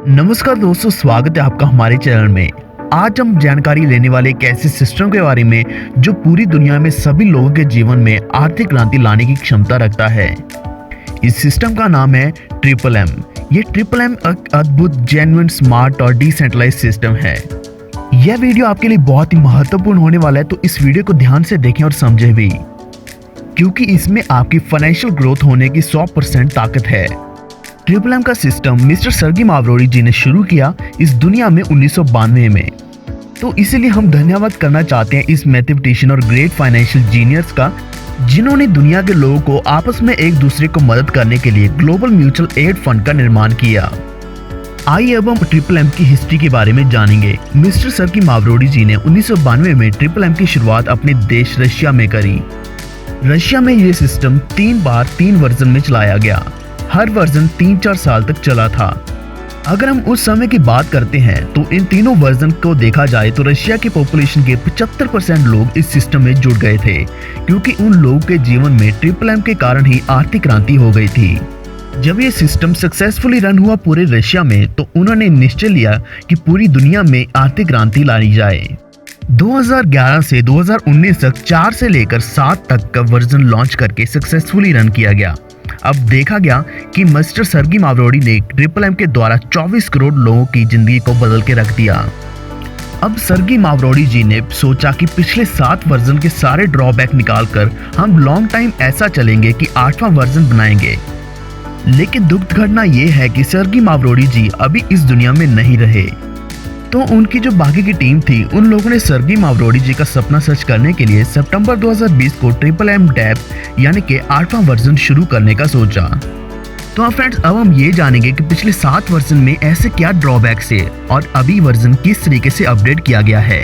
नमस्कार दोस्तों, स्वागत है आपका हमारे चैनल में। आज हम जानकारी लेने वाले एक ऐसे सिस्टम के बारे में जो पूरी दुनिया में सभी लोगों के जीवन में आर्थिक क्रांति लाने की क्षमता रखता है। इस सिस्टम का नाम है ट्रिपल एम। ये ट्रिपल एम एक अद्भुत, जेन्युइन, स्मार्ट और डिसेंट्रलाइज्ड सिस्टम है। यह वीडियो आपके लिए बहुत ही महत्वपूर्ण होने वाला है, तो इस वीडियो को ध्यान से देखें और समझें भी, क्योंकि इसमें आपकी फाइनेंशियल ग्रोथ होने की 100% ताकत है। ट्रिपल एम का सिस्टम मिस्टर सर्गी मावरोडी जी ने शुरू किया इस दुनिया में 1992 में। तो इसीलिए हम धन्यवाद करना चाहते हैं इस मैथमेटिशियन और ग्रेट फाइनेंशियल जीनियस का, जिन्होंने दुनिया के लोगों को आपस में एक दूसरे को मदद करने के लिए ग्लोबल म्यूचुअल एड फंड का निर्माण किया। आइए अब हम ट्रिपल एम की हिस्ट्री के बारे में जानेंगे। मिस्टर सर्गी मावरोडी जी ने 1992 में ट्रिपल एम की शुरुआत अपने देश रशिया में करी। रशिया में ये सिस्टम 3 वर्जन में चलाया गया। हर वर्जन 3-4 साल तक चला था। अगर हम उस समय की बात करते हैं तो इन तीनों वर्जन को देखा जाए तो रशिया की पॉपुलेशन के 75% लोग इस सिस्टम में जुड़ गए थे, क्योंकि उन लोगों के जीवन में ट्रिपल एम के कारण ही आर्थिक क्रांति हो गई थी। जब ये सिस्टम सक्सेसफुली रन हुआ पूरे रशिया में, तो उन्होंने निश्चय लिया कि पूरी दुनिया में आर्थिक क्रांति लाई जाए। 2011 से 2019 तक 4 से लेकर 7 तक का वर्जन लॉन्च करके सक्सेसफुली रन किया गया। अब देखा गया कि मिस्टर सर्गी मावरोडी ने ट्रिपल एम के द्वारा 24 करोड़ लोगों की जिंदगी को बदल के रख दिया। अब सर्गी मावरोडी जी ने सोचा कि पिछले 7 वर्जन के सारे ड्रॉबैक निकालकर हम लॉन्ग टाइम ऐसा चलेंगे कि 8वां वर्जन बनाएंगे। लेकिन दुखद घटना यह है कि सर्गी मावरोडी जी अभी इस दुनिया में नहीं रहे। तो उनकी जो बाकी की टीम थी, उन लोगों ने सर्गी मावरोडी जी का सपना सच करने के लिए सितंबर 2020 को ट्रिपल एम डैप यानी कि 8वां वर्जन शुरू करने का सोचा। तो फ्रेंड्स, अब हम ये जानेंगे कि पिछले 7 वर्जन में ऐसे क्या ड्रॉबैक्स है और अभी वर्जन किस तरीके से अपडेट किया गया है,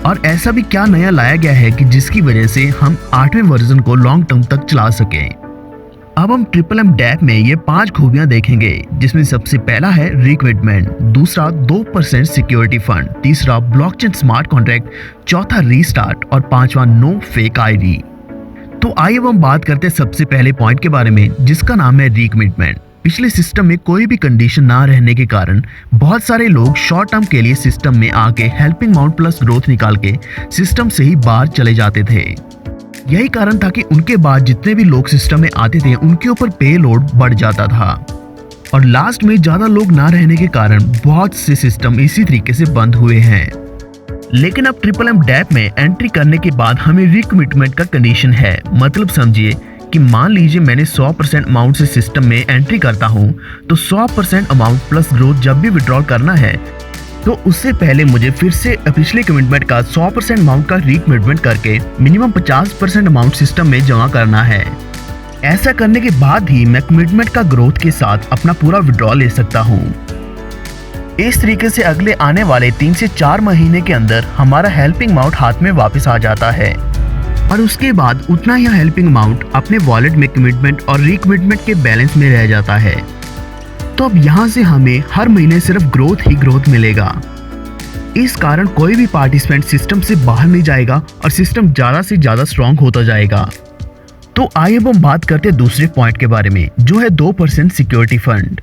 और ऐसा भी क्या नया लाया गया है कि जिसकी वजह से हम 8वें वर्जन को लॉन्ग टर्म तक चला सकें। अब हम ट्रिपल एम डैप में ये 5 खूबियां देखेंगे, जिसमें सबसे पहला है रिकमिटमेंट, दूसरा 2% सिक्योरिटी फंड, तीसरा ब्लॉकचेन स्मार्ट कॉन्ट्रैक्ट, चौथा रीस्टार्ट और 5वां नो फेक आईडी। तो आइए अब हम बात करते हैं सबसे पहले पॉइंट के बारे में, जिसका नाम है रिकमिटमेंट। पिछले सिस्टम में कोई भी कंडीशन ना रहने के कारण बहुत सारे लोग शॉर्ट टर्म के लिए सिस्टम में आके हेल्पिंग अमाउंट प्लस ग्रोथ निकाल के सिस्टम से ही बाहर चले जाते थे। यही कारण था कि उनके बाद जितने भी लोग सिस्टम में आते थे, उनके ऊपर पे लोड बढ़ जाता था, और लास्ट में ज्यादा लोग ना रहने के कारण बहुत से सिस्टम इसी तरीके से बंद हुए हैं। लेकिन अब ट्रिपल एम डैप में एंट्री करने के बाद हमें रिकमिटमेंट का कंडीशन है। मतलब समझिए कि मान लीजिए मैंने 100% अमाउंट से सिस्टम में एंट्री करता हूँ, तो 100% अमाउंट प्लस ग्रोथ जब भी विड्रॉल करना है, तो उससे पहले मुझे फिर से पिछले कमिटमेंट का 100% अमाउंट का रिकमिटमेंट करके मिनिमम 50% अमाउंट सिस्टम में जमा करना है। ऐसा करने के बाद ही मैं कमिटमेंट का ग्रोथ के साथ अपना पूरा विड्रॉल ले सकता हूँ। इस तरीके से अगले आने वाले 3 से 4 महीने के अंदर हमारा हेल्पिंग अमाउंट हाथ में वापस आ जाता है, और उसके बाद उतना ही हेल्पिंग अमाउंट अपने वॉलेट में कमिटमेंट और रिकमिटमेंट के बैलेंस में रह जाता है। तो अब यहाँ से हमें हर महीने सिर्फ ग्रोथ ही ग्रोथ मिलेगा। इस कारण कोई भी पार्टिसिपेंट सिस्टम से बाहर नहीं जाएगा और सिस्टम ज्यादा से ज्यादा स्ट्रॉन्ग होता जाएगा। तो आइए अब हम बात करते हैं दूसरे पॉइंट के बारे में, जो है 2% सिक्योरिटी फंड।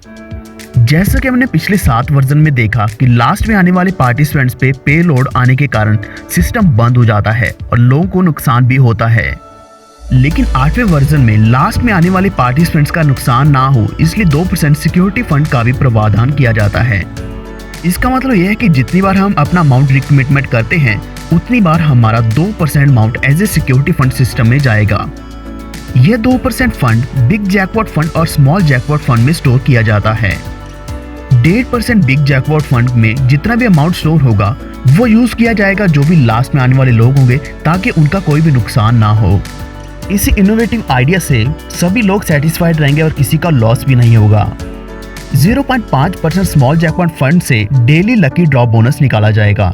जैसा कि हमने पिछले 7 वर्जन में देखा कि लास्ट में आने वाले पार्टिसिपेंट्स पे पे लोड आने के कारण सिस्टम बंद हो जाता है और लोगों को नुकसान भी होता है। लेकिन 8वें वर्जन में लास्ट में आने वाले पार्टिसिपेंट्स का नुकसान ना हो, इसलिए 2% सिक्योरिटी फंड का भी प्रावधान किया जाता है। इसका मतलब यह है कि जितनी बार हम अपना अमाउंट रिकमिटमेंट करते हैं, उतनी बार हमारा 2% amount as a security fund system में जाएगा। यह 2% फंड बिग जैकपॉट फंड और स्मॉल जैकपॉट फंड में स्टोर किया जाता है। 1.5% बिग जैकपॉट फंड में जितना भी अमाउंट स्टोर होगा, वो यूज किया जाएगा जो भी लास्ट में आने वाले लोग होंगे, ताकि उनका कोई भी नुकसान ना हो। इसी इनोवेटिव आइडिया से सभी लोग सेटिस्फाइड रहेंगे और किसी का लॉस भी नहीं होगा। 0.5% स्मॉल जैकपॉट फंड से डेली लकी ड्रॉ बोनस निकाला जाएगा।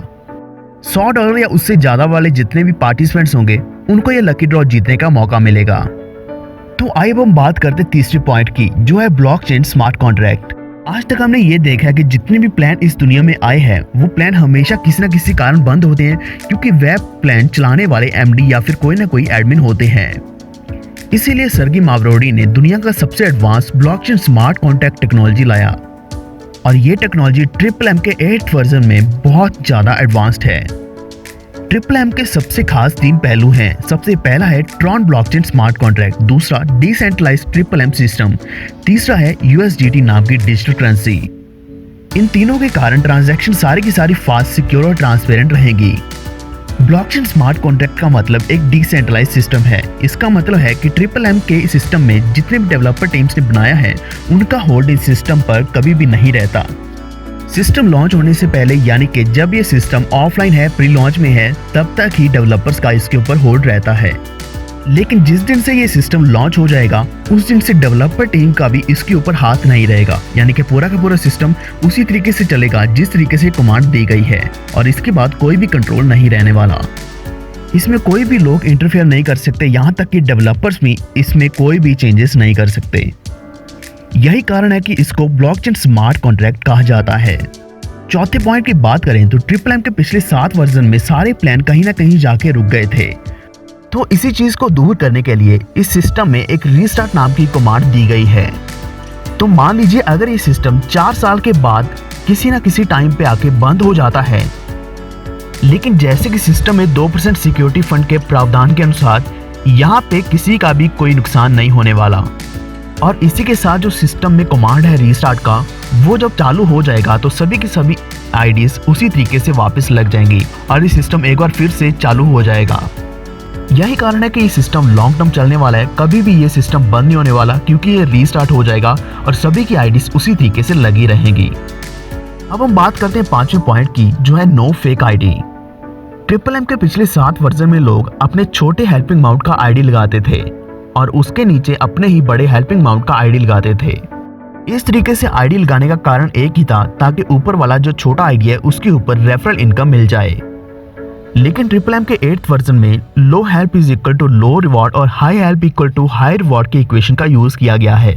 $100 या उससे ज्यादा वाले जितने भी पार्टिसिपेंट्स होंगे, उनको यह लकी ड्रॉ जीतने का मौका मिलेगा। तो आइए अब हम बात करते तीसरे पॉइंट की, जो है ब्लॉकचेन स्मार्ट कॉन्ट्रैक्ट। आज तक हमने ये देखा है कि जितने भी प्लान इस दुनिया में आए हैं, वो प्लान हमेशा किसी न किसी कारण बंद होते हैं, क्योंकि वेब प्लान चलाने वाले एमडी या फिर कोई ना कोई एडमिन होते हैं। इसीलिए सर्गी मावरोडी ने दुनिया का सबसे advance blockchain smart contract technology लाया और ये टेक्नोलॉजी ट्रिपल एम के 8th वर्जन में बहुत ज़्यादा एडवांस्ड है। ट्रिपल एम के सबसे खास 3 पहलू हैं। सबसे पहला है ट्रॉन ब्लॉकचेन स्मार्ट कॉन्ट्रैक्ट, दूसरा डिसेंट्रलाइज्ड ट्रिपल एम सिस्टम, तीसरा है USDT नाम की डिजिटल करेंसी। इन तीनों के कारण ट्रांजैक्शन सारी की सारी फास्ट, सिक्योर और ट्रांसपेरेंट रहेगी। ब्लॉकचेन स्मार्ट कॉन्ट्रैक्ट का मतलब एक डिसेंट्रलाइज्ड सिस्टम है। इसका मतलब है कि ट्रिपल एम के सिस्टम में जितने भी डेवलपर टीम्स ने बनाया है उनका होल्ड इस सिस्टम पर कभी भी नहीं रहता। सिस्टम लॉन्च होने से पहले, यानी कि जब ये सिस्टम ऑफलाइन है, प्री लॉन्च में है, तब तक ही डेवलपर्स का इसके ऊपर होल्ड रहता है। लेकिन जिस दिन से ये सिस्टम लॉन्च हो जाएगा उस दिन से डेवलपर टीम का भी इसके ऊपर हाथ नहीं रहेगा, यानी कि पूरा का पूरा सिस्टम उसी तरीके से चलेगा जिस तरीके से कमांड दी गई है और इसके बाद कोई भी कंट्रोल नहीं रहने वाला। इसमें कोई भी लोग इंटरफेयर नहीं कर सकते, यहाँ तक कि डेवलपर्स भी इसमें कोई भी चेंजेस नहीं कर सकते। यही कारण है कि इसको ब्लॉकचेन स्मार्ट कॉन्ट्रैक्ट कहा जाता है। चौथे पॉइंट की बात करें तो ट्रिपल एम के पिछले 7 वर्जन में सारे प्लान कहीं ना कहीं जाके रुक गए थे। तो इसी चीज को दूर करने के लिए इस सिस्टम में एक रीस्टार्ट नाम की कमांड दी गई है। तो मान लीजिए अगर ये सिस्टम 4 साल के बाद किसी ना किसी टाइम पे आके बंद हो जाता है, लेकिन जैसे कि सिस्टम में 2% सिक्योरिटी फंड के प्रावधान के अनुसार यहाँ पे किसी का भी कोई नुकसान नहीं होने वाला। और इसी के साथ जो सिस्टम में कमांड है रीस्टार्ट का, वो जब चालू हो जाएगा तो सभी की सभी आईडीज उसी तरीके से वापस लग जाएंगी और ये सिस्टम एक बार फिर से चालू हो जाएगा। यही कारण है कि ये सिस्टम लॉन्ग टर्म चलने वाला है, कभी भी ये सिस्टम बंद नहीं होने वाला, क्योंकि ये रीस्टार्ट हो जाएगा और सभी की आईडीज उसी तरीके से लगी रहेंगी। अब हम बात करते हैं 5वें पॉइंट की, जो है no fake ID. Triple M के पिछले 7 वर्जन में लोग अपने छोटे हेल्पिंग अमाउंट का आईडी लगाते थे और उसके नीचे अपने ही बड़े हेल्पिंग अमाउंट का आईडी लगाते थे। इस तरीके से आईडी लगाने का कारण एक ही था, ताकि ऊपर वाला जो छोटा आईडी है उसके ऊपर रेफरल इनकम मिल जाए। लेकिन ट्रिपल एम के 8th वर्जन में low help is equal to low reward और high help equal to high reward के इक्वेशन का यूज किया गया है।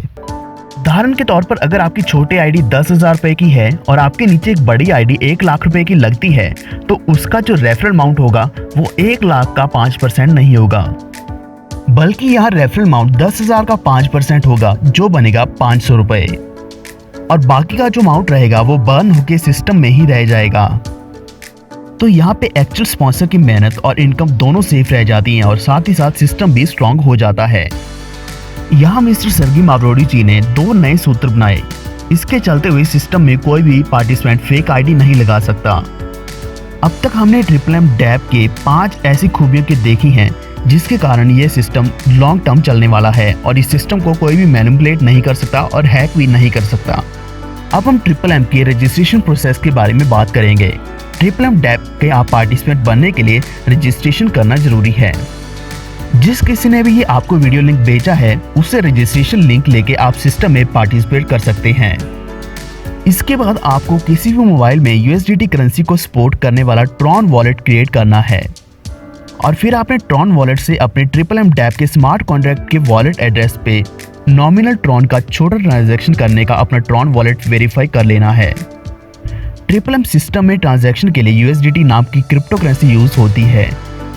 उदाहरण के तौर पर अगर आपकी छोटी आईडी 10,000 रुपए की है और आपके नीचे एक बड़ी आईडी 1 लाख रुपए की लगती है, तो उसका जो रेफरल अमाउंट होगा वो 1 लाख का 5% नहीं होगा, बल्कि यहाँ रेफरल अमाउंट 10,000 का 5% होगा, जो बनेगा 500 रुपए। और बाकी का जो अमाउंट रहेगा वो बर्न होके सिस्टम में ही रह जाएगा। तो यहाँ पे एक्चुअल स्पॉन्सर की मेहनत और इनकम दोनों सेफ रह जाती हैं और साथ ही साथ सिस्टम भी स्ट्रांग हो जाता है। यहाँ मिस्टर सर्गी मावरोडी जी ने 2 नए सूत्र बनाए। इसके चलते हुए सिस्टम में कोई भी पार्टिसिपेंट फेक आईडी नहीं लगा सकता। अब तक हमने ट्रिपल एम डैप के 5 ऐसी खूबियों की देखी हैं जिसके कारण ये सिस्टम लॉन्ग टर्म चलने वाला है और इस सिस्टम को कोई भी मैनिपुलेट नहीं कर सकता और हैक भी नहीं कर सकता। अब हम ट्रिपल एम के रजिस्ट्रेशन प्रोसेस के बारे में बात करेंगे। ट्रिपल एम डैप के आप पार्टिसिपेंट बनने के लिए रजिस्ट्रेशन करना जरूरी है। जिस किसी ने भी ये आपको वीडियो लिंक भेजा है उससे रजिस्ट्रेशन लिंक लेके आप सिस्टम में पार्टिसिपेट कर सकते हैं। इसके बाद आपको किसी भी मोबाइल में USDT करेंसी को सपोर्ट करने वाला ट्रॉन वॉलेट क्रिएट करना है और फिर आपने ट्रॉन वॉलेट से अपने ट्रिपल एम डैप के स्मार्ट कॉन्ट्रैक्ट के वॉलेट एड्रेस पे नॉमिनल ट्रॉन का छोटा ट्रांजैक्शन करने का अपना ट्रॉन वॉलेट वेरीफाई कर लेना है। ट्रिपल एम सिस्टम में ट्रांजैक्शन के लिए USDT नाम की क्रिप्टो करेंसी यूज होती है,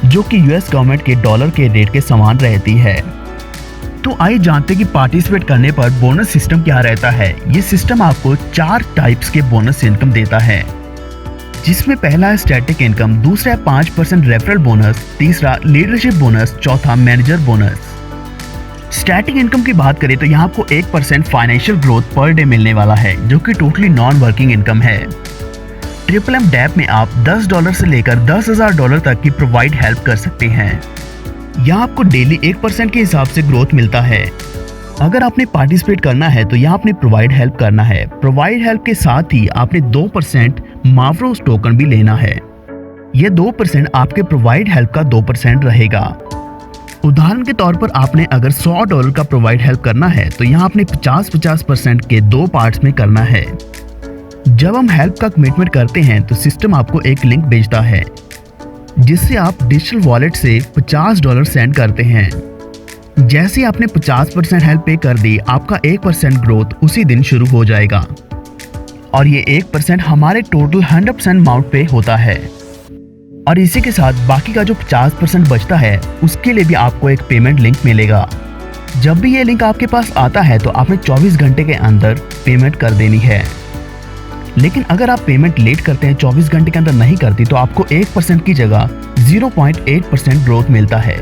जो कि US गवर्नमेंट के डॉलर के रेट के समान रहती है। तो आइए जानते कि पार्टिसिपेट करने पर बोनस सिस्टम क्या रहता है। ये सिस्टम आपको 4 टाइप्स के बोनस इनकम देता है, जिसमें पहला है स्टैटिक इनकम, दूसरा है 5% रेफरल बोनस, तीसरा लीडरशिप बोनस, चौथा मैनेजर बोनस। स्टैटिक इनकम की बात करें तो यहाँ आपको 1% फाइनेंशियल ग्रोथ पर डे मिलने वाला है, जो कि टोटली नॉन वर्किंग इनकम है। ट्रिपल एम डैप में आप $10 से लेकर $10,000 तक की प्रोवाइड हेल्प कर सकते हैं। यहाँ आपको डेली 1% के हिसाब से ग्रोथ मिलता है। अगर आपने पार्टिसिपेट करना है तो यहाँ आपने प्रोवाइड हेल्प करना है। प्रोवाइड हेल्प के साथ ही आपने 2% मावरोस टोकन भी लेना है। ये 2% आपके प्रोवाइड हेल्प का 2% रहेगा। उदाहरण के तौर पर आपने अगर $100 का प्रोवाइड हेल्प करना है तो यहाँ आपने 50-50% के 2 पार्ट्स में करना है। जब हम हेल्प का कमिटमेंट करते हैं तो सिस्टम आपको एक लिंक भेजता है, जिससे आप डिजिटल वॉलेट से $50 सेंड करते हैं। जैसे ही आपने 50% हेल्प पे कर दी, आपका 1% ग्रोथ उसी दिन शुरू हो जाएगा और ये 1% हमारे टोटल 100% अमाउंट पे होता है। और इसी के साथ बाकी का जो 50% बचता है उसके लिए भी आपको एक पेमेंट लिंक मिलेगा। जब भी ये लिंक आपके पास आता है तो आपने 24 घंटे के अंदर पेमेंट कर देनी है। लेकिन अगर आप पेमेंट लेट करते हैं, 24 घंटे के अंदर नहीं करती, तो आपको 1% की जगह 0.8% ग्रोथ मिलता है।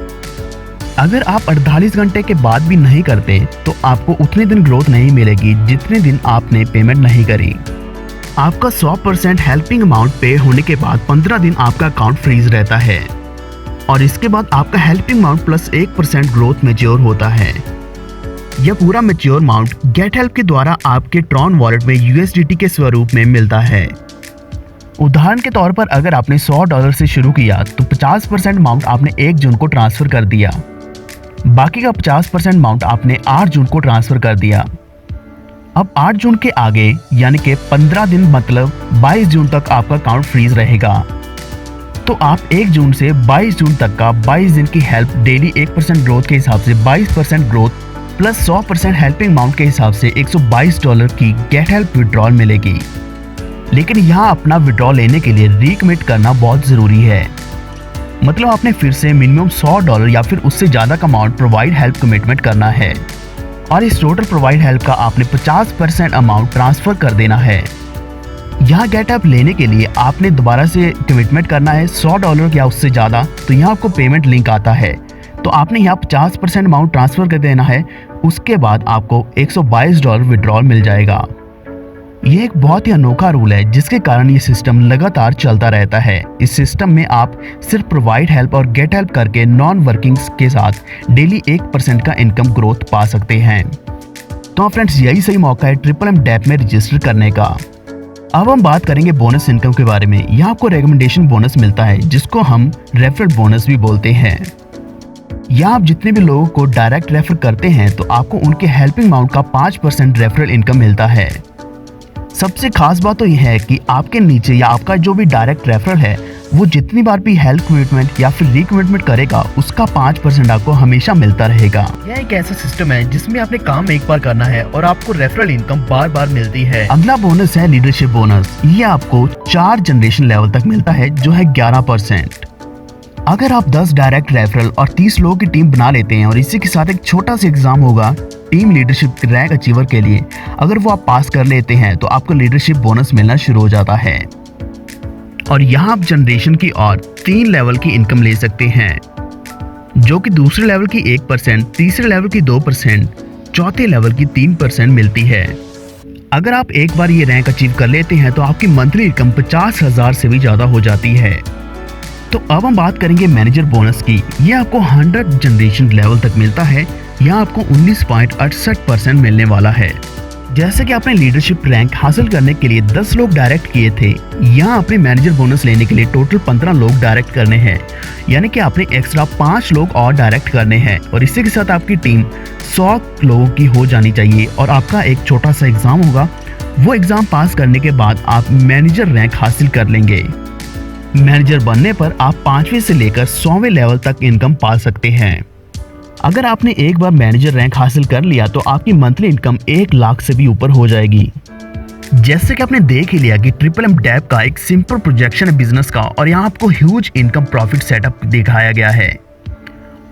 अगर आप 48 घंटे के बाद भी नहीं करते तो आपको उतने दिन ग्रोथ नहीं मिलेगी जितने दिन आपने पेमेंट नहीं करी। आपका 100% हेल्पिंग अमाउंट पे होने के बाद 15 दिन आपका अकाउंट फ्रीज रहता है और इसके बाद आपका helping amount plus 1% growth mature होता है। यह पूरा मैच्योर अमाउंट गेट हेल्प के द्वारा आपके ट्रॉन वॉलेट में USDT के स्वरूप में मिलता है। उदाहरण के तौर पर अगर आपने $100 से शुरू किया तो 50% अमाउंट आपने 1 जून को ट्रांसफर कर दिया, बाकी का 50% अमाउंट आपने 8 जून को ट्रांसफर कर दिया। अब 8 जून के आगे यानी कि 15 दिन मतलब 22 जून तक आपका अकाउंट फ्रीज रहेगा। तो आप 1 जून से 22 जून तक का 22 दिन की हेल्प डेली 1% ग्रोथ के हिसाब से 22% ग्रोथ प्लस 100% हेल्पिंग अमाउंट के हिसाब से $122 की गेट हेल्प विड्रॉल मिलेगी। लेकिन यहाँ अपना विड्रॉल लेने के लिए रिकमिट करना बहुत ज़रूरी है। मतलब आपने फिर से मिनिमम $100 या फिर उससे ज़्यादा का अमाउंट प्रोवाइड हेल्प कमिटमेंट करना है और इस टोटल प्रोवाइड हेल्प का आपने 50% अमाउंट ट्रांसफ़र कर देना है। यहाँ गेट हेल्प लेने के लिए आपने दोबारा से कमिटमेंट करना है $100 या उससे ज़्यादा, तो यहाँ आपको पेमेंट लिंक आता है, तो आपने यहाँ 50% अमाउंट ट्रांसफ़र कर देना है। उसके बाद आपको $122 विड्रॉल मिल जाएगा। ये एक बहुत ही अनोखा रूल है जिसके कारण ये सिस्टम लगातार चलता रहता है। इस सिस्टम में आप सिर्फ प्रोवाइड हेल्प और गेट हेल्प करके नॉन वर्किंग्स के साथ डेली 1% का इनकम ग्रोथ पा सकते हैं। तो फ्रेंड्स, यही सही मौका है ट्रिपल डैप में रजिस्टर करने का। अब हम बात करेंगे बोनस इनकम के बारे में। यहाँ आपको रिकमेंडेशन बोनस मिलता है जिसको हम रेफरल बोनस भी बोलते हैं। यहाँ आप जितने भी लोगों को डायरेक्ट रेफर करते हैं तो आपको उनके हेल्पिंग अमाउंट का 5% रेफरल इनकम मिलता है। सबसे खास बात तो यह है कि आपके नीचे या आपका जो भी डायरेक्ट रेफरल है वो जितनी बार भी हेल्प कमिटमेंट या फिर रिकमिटमेंट करेगा उसका 5% आपको हमेशा मिलता रहेगा। यह एक ऐसा सिस्टम है जिसमें आपने काम एक बार करना है और आपको रेफरल इनकम बार बार मिलती है। अगला बोनस है लीडरशिप बोनस। ये आपको 4 जनरेशन लेवल तक मिलता है जो है 11%। अगर आप 10 डायरेक्ट रेफरल और 30 लोगों की टीम बना लेते हैं और इसी के साथ एक छोटा सा एग्जाम होगा टीम लीडरशिप रैंक अचीवर के लिए, अगर वो आप पास कर लेते हैं तो आपको लीडरशिप बोनस मिलना शुरू हो जाता है। और यहाँ आप जनरेशन की और 3 लेवल की इनकम ले सकते हैं जो कि दूसरे लेवल की 1%, तीसरे लेवल की 2%, चौथे लेवल की 3% मिलती है। अगर आप एक बार ये रैंक अचीव कर लेते हैं तो आपकी मंथली इनकम 50,000 से भी ज़्यादा हो जाती है। तो अब हम बात करेंगे मैनेजर बोनस की। ये आपको 100 जनरेशन लेवल तक मिलता है। यहाँ आपको 19.68% मिलने वाला है। जैसे कि आपने लीडरशिप रैंक हासिल करने के लिए 10 लोग डायरेक्ट किए थे, यहाँ अपने मैनेजर बोनस लेने के लिए टोटल 15 लोग डायरेक्ट करने हैं, यानी कि आपने एक्स्ट्रा 5 लोग और डायरेक्ट करने हैं और इसी के साथ आपकी टीम 100 लोगों की हो जानी चाहिए और आपका एक छोटा सा एग्जाम होगा। वो एग्जाम पास करने के बाद आप मैनेजर रैंक हासिल कर लेंगे। मैनेजर बनने पर आप 5वें से लेकर 100वें लेवल तक इनकम पा सकते हैं। अगर आपने एक बार मैनेजर रैंक हासिल कर लिया तो आपकी मंथली इनकम 1 लाख से भी ऊपर हो जाएगी। जैसे कि आपने देख ही लिया कि ट्रिपल डैप का एक सिंपल प्रोजेक्शन है बिजनेस का और यहाँ आपको ह्यूज इनकम प्रॉफिट सेटअप दिखाया गया है।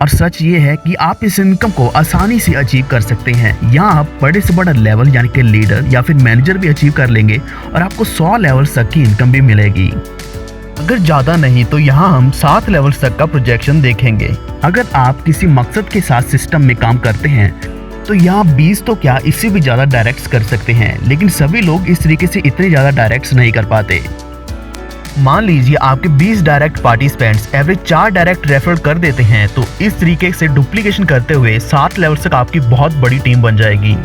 और सच ये है कि आप इस इनकम को आसानी से अचीव कर सकते हैं। यहाँ आप बड़े से बड़ा लेवल यानी कि लीडर या फिर मैनेजर भी अचीव कर लेंगे और आपको 100 लेवल तक की इनकम भी मिलेगी। अगर ज़्यादा नहीं तो यहाँ हम 7 लेवल तक का प्रोजेक्शन देखेंगे। अगर आप किसी मकसद के साथ सिस्टम में काम करते हैं तो यहाँ 20 तो क्या इससे भी ज़्यादा डायरेक्ट्स कर सकते हैं, लेकिन सभी लोग इस तरीके से इतने ज़्यादा डायरेक्ट्स नहीं कर पाते। मान लीजिए आपके 20 direct participants average 4 direct refer कर देते हैं, तो इस तरीके से डुप्लीकेशन करते हुए 7 लेवल तक आपकी बहुत बड़ी टीम बन जाएगी।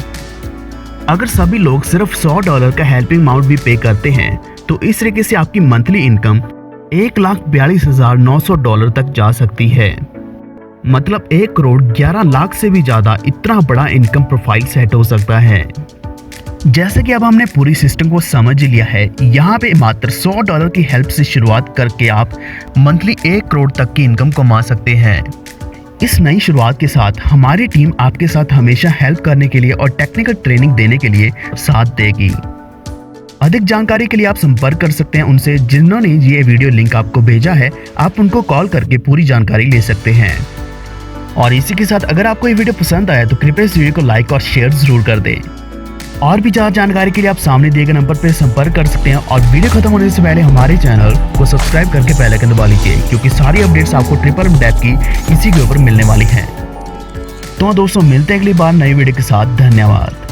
अगर सभी लोग सिर्फ $100 का हेल्पिंग अमाउंट भी पे करते हैं तो इस तरीके से आपकी मंथली इनकम $1,42,900 तक जा सकती है। मतलब 1,11,00,000 से भी ज्यादा इतना बड़ा इनकम प्रोफाइल सेट हो सकता है। जैसे कि अब हमने पूरी सिस्टम को समझ लिया है, यहाँ पे मात्र $100 की हेल्प से शुरुआत करके आप मंथली 1 करोड़ तक की इनकम कमा सकते हैं। इस नई शुरुआत के साथ हमारी टीम आपके साथ हमेशा हेल्प करने के लिए और टेक्निकल ट्रेनिंग देने के लिए साथ देगी। अधिक जानकारी के लिए आप संपर्क कर सकते हैं उनसे जिन्होंने ये वीडियो लिंक आपको भेजा है। आप उनको कॉल करके पूरी जानकारी ले सकते हैं। और इसी के साथ अगर आपको ये वीडियो पसंद आया तो कृपया इस वीडियो को लाइक और शेयर जरूर कर दें। और भी ज्यादा जानकारी के लिए आप सामने दिए गए नंबर पर संपर्क कर सकते हैं और वीडियो खत्म होने से पहले हमारे चैनल को सब्सक्राइब करके बेल आइकन दबा लीजिए, क्योंकि सारी अपडेट्स आपको ट्रिपल एम डेथ की इसी के ऊपर मिलने वाली हैं। तो दोस्तों मिलते हैं अगली बार नई वीडियो के साथ। धन्यवाद।